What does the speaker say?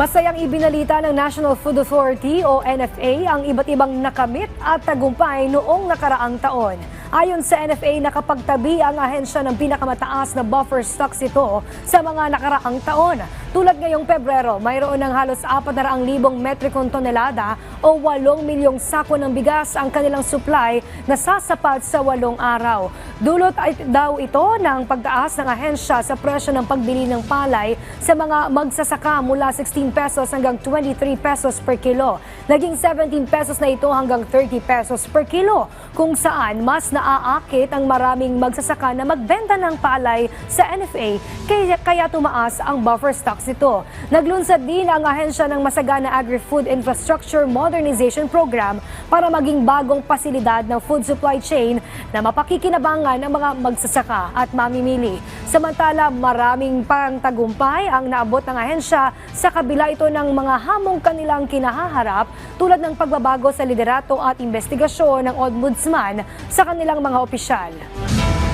Masayang ibinalita ng National Food Authority o NFA ang iba't ibang nakamit at tagumpay noong nakaraang taon. Ayon sa NFA, nakapagtabi ang ahensya ng pinakamataas na buffer stocks ito sa mga nakaraang taon. Tulad ngayong Pebrero, mayroon ng halos 400,000 metrikong tonelada o 8 milyong sako ng bigas ang kanilang supply na sasapat sa 8 araw. Dulot daw ito ng pagtaas ng ahensya sa presyo ng pagbili ng palay sa mga magsasaka mula 16 pesos hanggang 23 pesos per kilo. Naging 17 pesos na ito hanggang 30 pesos per kilo, kung saan mas naaakit ang maraming magsasaka na magbenta ng palay sa NFA kaya tumaas ang buffer stocks ito. Naglunsad din ang ahensya ng Masagana Agri-Food Infrastructure Modernization Program para maging bagong pasilidad ng food supply chain na mapakikinabangan ng mga magsasaka at mamimili. Samantala, maraming pangtagumpay ang naabot ng ahensya sa kabila ito ng mga hamong kanilang kinahaharap tulad ng pagbabago sa liderato at investigasyon ng Ombudsman sa kanilang mga opisyal.